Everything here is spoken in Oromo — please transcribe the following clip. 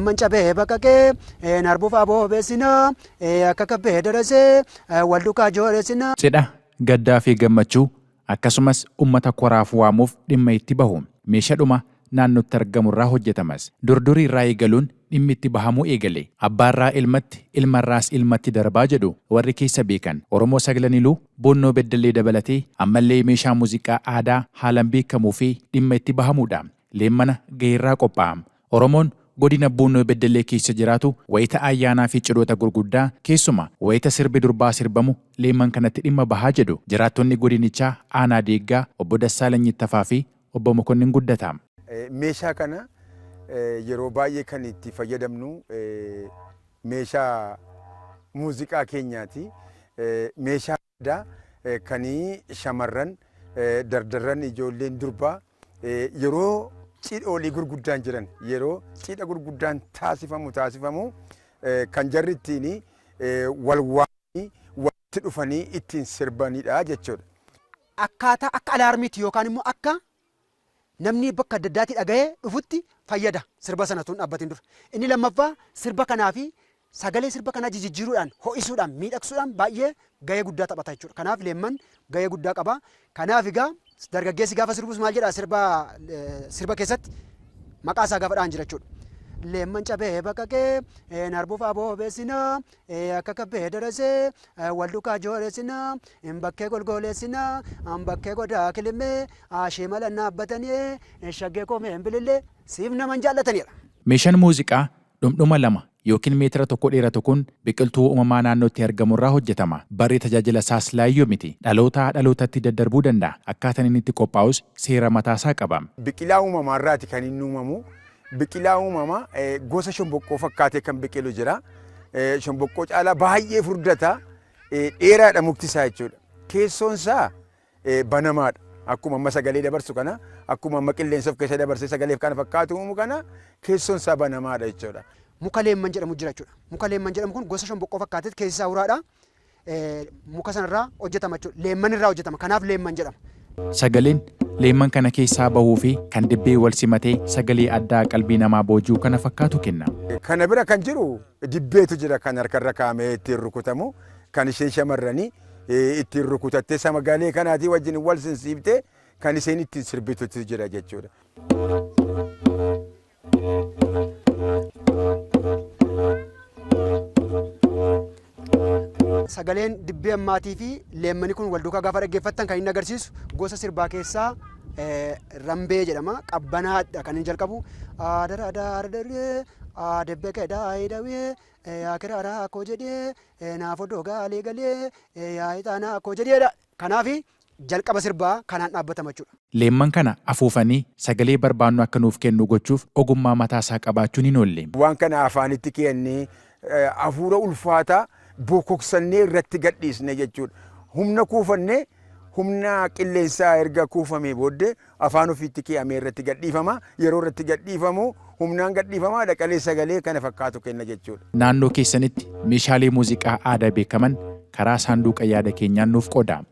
leemman cabee baqaqee narbuuf aboo beessinaa akka kabbee darasee wal duukaa jooressinaa. Cidha gaddaa fi gammachuu akkasumas ummata koraaf waamuuf dhimma itti bahu meeshaadhuma naannotti argamurraa hojjetamas durdurii irraa eegaluun dhimmi itti bahamuu eegale abbaarraa ilmatti ilmarraas ilmatti darbaa jedhu warri keessa beekan Oromoo Sagalaniluu boonnoo beddellee dabalatee ammallee meeshaa muuziqaa aadaa haalan beekamuu fi dhimma itti bahamuudha. Leemmana gaheerraa qophaa'am. Oromoon godina boonnoo beddellee keessa jiraatu wayita ayyaanaa fi cidhoota gurguddaa keessuma wayita sirbi durbaa sirbamu leemman kanatti dhimma bahaa jedhu jiraattonni godinichaa aanaa deeggaa obbo Dassaalany Ittafaa fi obbo Mokonnin Guddataa. Meeshaa kana yeroo baay'ee kan itti fayyadamnu meeshaa muuziqaa keenyaati. Meeshaa aadaa kan shamarran dardarran ijoolleen durbaa yeroo cidhoolii gurguddaan jiran yeroo cidha gurguddaan taasifamu kan jarri ittiin wal waamanii walitti dhufanii ittiin sirbanidha jechuudha. Akkaataa akka alaarmiiti yookaan immoo akka namni bakka adda addaatti dhaga'ee dhufutti fayyada sirba sana tun dhaabbatiin dura. Inni lammaffaa sirba kanaa fi sagalee sirba kanaa jijjiiruudhaan ho'isuudhaan miidhagsuudhaan baay'ee gahee guddaa taphata jechuudha. Kanaaf leemman gahee guddaa qaba. Kanaaf egaa dargaggeessi gaafa sirbus maal jedha sirba keessatti maqaa isaa gaafa dhaan jira jechuudha. Leemman cabee baqaqee narbuuf aboo beessinaa akka kabbee darasee wal duukaa jooressinaa bakkee golgoleessinaa bakkee godaa kilimee ashee mala naabbatanii shaggee koomee bilillee siif naman jaallatanidha. Meeshaan muuziqaa dhumdhuma lama yookiin meetira tokko dheeratu kun biqiltuu uumamaa naannootti argamurraa hojjetama. Barri tajaajila isaas laayyoo miti. Dhalootaa dhalootatti daddarbuu danda'a. Akkaataan inni itti qophaa'us seera mataasaa qaba. Biqilaa uumamaarraati kan inni uumamu. Biqilaa uumamaa gosa shomboqqoo fakkaatee kan biqilu jira. Shomboqqoo caalaa baay'ee furdata. Dheeraadha mukti isaa jechuudha. Keessoon isaa banamaadha. Akkuma amma sagalee dabarsu kana akkuma amma qilleensa of keessa dabarsee sagaleef kana fakkaatu uumu kana keessoon isaa banamaadha jechuudha. Muka leemman jedhamu jira jechuudha. Muka leemman jedhamu kun gosa shomboqqoo fakkaatee keessi isaa uraadha. Muka sanarraa hojjetama jechuudha. Leemman irraa hojjetama. Kanaaf leemman jedhama. Sagaleen leemman kana keessaa bahuu fi kan dibbee wal simatee sagalee addaa qalbii namaa boojuu kana fakkaatu kenna. Kana bira kan jiru dibbeetu jira kan harkarra kaa'amee ittiin rukutamu kan isheen shamarranii ittiin rukutattee samagalee kanaatii wajjin wal sinsiibtee kan isheen ittiin sirbitutu jira jechuudha. Sagaleen dibbee ammaatii fi leemmanii kun wal duukaa gaafa dhaggeeffattan kan inni agarsiisu gosa sirbaa keessaa rambee jedhama. Qabbanaadha kan inni jalqabu. Debbee keedaa hidhawee akiraara akkoo jedhee naafodoo gaalee galee yaa'itaana akkoo jedheedha. Kanaaf jalqaba sirbaa kanaan dhaabbatama jechuudha. Leemman kana afuufanii sagalee barbaannu akka nuuf kennu gochuuf ogummaa mataasaa qabaachuun hin oolle. Waan kana afaanitti kennee hafuura ulfaataa bokoksannee irratti gadhiisne jechuudha. Humna kuufannee humna qilleensaa erga kuufamee booddee afaan ofiitti keeyamee irratti gadhiifama. Yeroo irratti gadhiifamu humnaan gadhiifamaa dhaqalee sagalee kana fakkaatu kenna jechuudha. Naannoo keessanitti meeshaalee muuziqaa aadaa beekaman karaa saanduqa yaada keenyaan nuuf qoodaa.